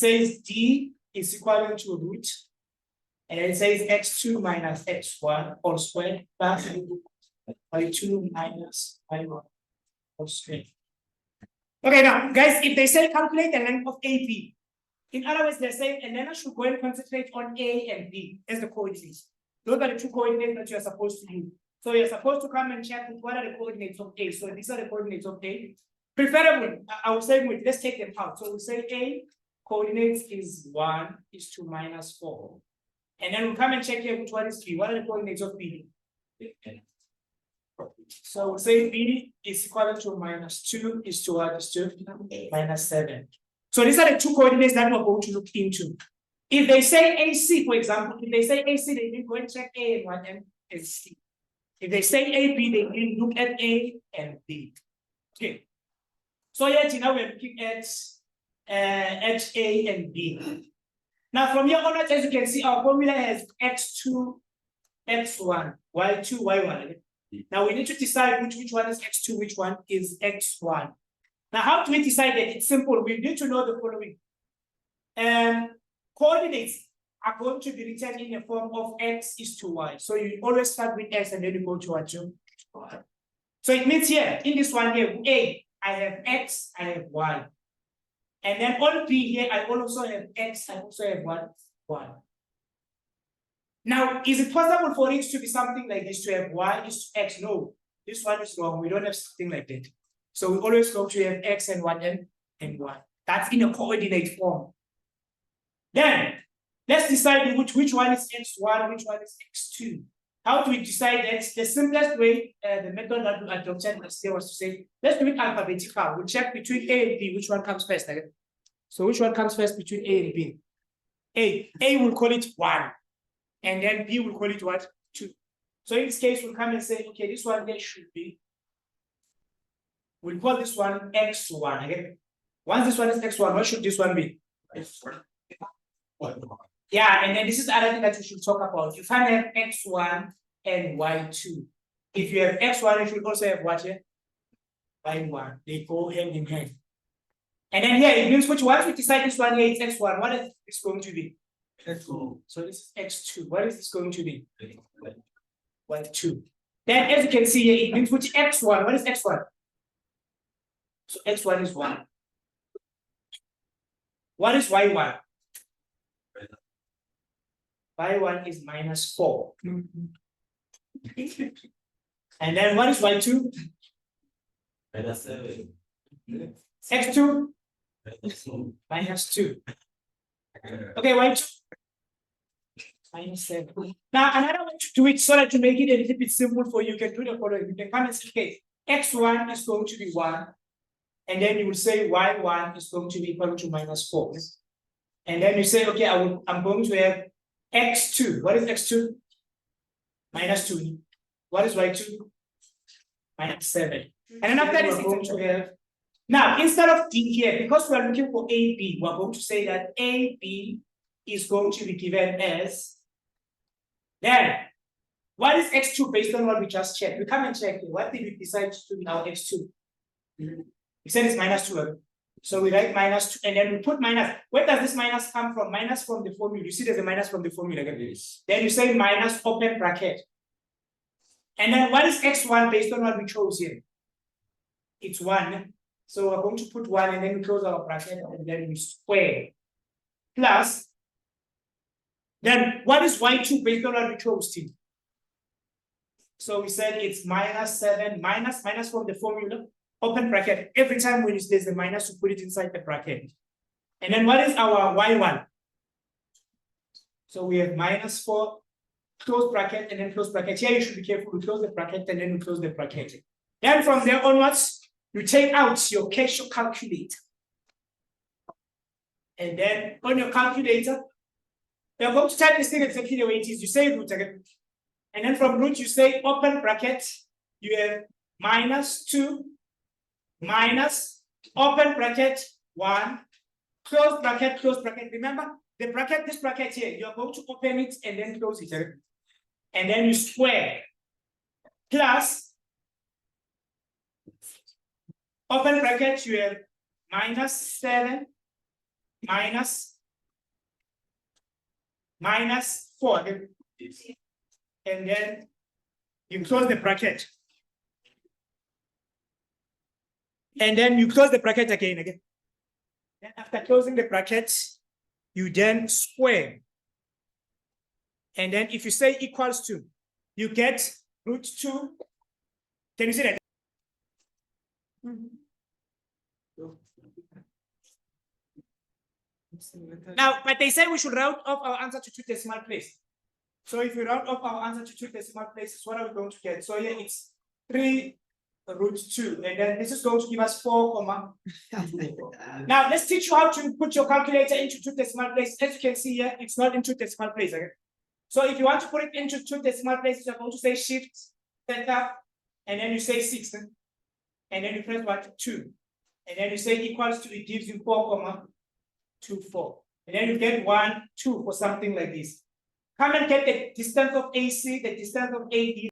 says D is equal to root, and it says x2 minus x1 all squared plus y2 minus y1 all squared. Okay, now, guys, if they say calculate the length of AB, in other words, they're saying a learner should go and concentrate on A and B as the coordinates. Those are the two coordinates that you're supposed to use. So you're supposed to come and check what are the coordinates of A. So these are the coordinates of A. Preferably, I would say, let's take them out. So we'll say A coordinates is 1 is to minus 4. And then we'll come and check here which one is B. What are the coordinates of B? So we'll say B is equal to minus 2 is to what is to minus 7. So these are the two coordinates that we're going to look into. If they say AC, for example, if they say AC, they need to go and check A and what and C. If they say AB, they need to look at A and B. Okay. So yet now we're looking at A and B. Now from here onwards, as you can see, our formula has x2, x1, y2, y1. Now we need to decide which one is x2, which one is x1. Now, how do we decide that? It's simple. We need to know the following. Coordinates are going to be written in the form of x is to y. So you always start with x and then you go to what to y. So it means here, in this one here, A, I have x, I have y. And then on B here, I also have x, I also have what? Y. Now, is it possible for it to be something like this, to have y is to x? No, this one is wrong. We don't have something like that. So we always go to have x and what and y. That's in a coordinate form. Then let's decide which one is x1, which one is x2. How do we decide that? The simplest way, the method that we adopted last year was to say, let's do it alphabetical. We'll check between A and B, which one comes first. Okay? So which one comes first between A and B? A will call it 1. And then B will call it what? 2. So in this case, we'll come and say, okay, this one there should be. We'll call this one x1. Okay? Once this one is x1, what should this one be? Yeah, and then this is the other thing that we should talk about. You can't have x1 and y2. If you have x1, you should also have what here? Y1. They go hand in hand. And then here, it means once we decide this one here, it's x1, what is this going to be? x2. So this is x2. What is this going to be? Y2. Then as you can see here, it means which x1. What is x1? So x1 is 1. What is y1? Y1 is minus 4. And then what is y2? Minus 7. X2? Minus 2. Okay, y2? Minus 7. Now, another way to do it so that to make it a little bit simple for you, you can do the following. You can come and say, okay, x1 is going to be 1. And then you will say y1 is going to be equal to minus 4. And then you say, okay, I'm going to have x2. What is x2? Minus 2. What is y2? Minus 7. And then after this, it's going to have. Now, instead of D here, because we are looking for AB, we're going to say that AB is going to be given as. Then, what is x2 based on what we just checked? We come and check. What did we decide to be our x2? We said it's minus 2. So we write minus 2, and then we put minus. Where does this minus come from? Minus from the formula. You see there's a minus from the formula. Then you say minus open bracket. And then what is x1 based on what we chose here? It's 1. So we're going to put 1 and then we close our bracket and then we square. Plus, then what is y2 based on what we chose here? So we said it's minus 7, minus from the formula. Open bracket. Every time when there's a minus, you put it inside the bracket. And then what is our y1? So we have minus 4, close bracket, and then close bracket. Here you should be careful. We close the bracket and then we close the bracket. Then from there onwards, you take out your cash calculator. And then on your calculator, you're going to type this thing exactly the way it is. You say root again. And then from root, you say open bracket. You have minus 2. Minus, open bracket, 1, close bracket, close bracket. Remember, the bracket, this bracket here, you're going to open it and then close it. And then you square. Plus, open bracket, you have minus 7, minus 4, and then you close the bracket. And then you close the bracket again. Then after closing the bracket, you then square. And then if you say equals to, you get root 2. Can you see that? Now, but they say we should round off our answer to 2 decimal places. So if we round off our answer to 2 decimal places, what are we going to get? So here it's 3 root 2, and then this is going to give us 4 comma. Now let's teach you how to put your calculator into 2 decimal places. As you can see here, it's not in 2 decimal places. Okay? So if you want to put it into 2 decimal places, you're going to say shift, enter, and then you say 6, and then you press what? 2, and then you say equals to, it gives you 4 comma 2 4, and then you get 1 2 for something like this. Come and get the distance of AC, the distance of AD.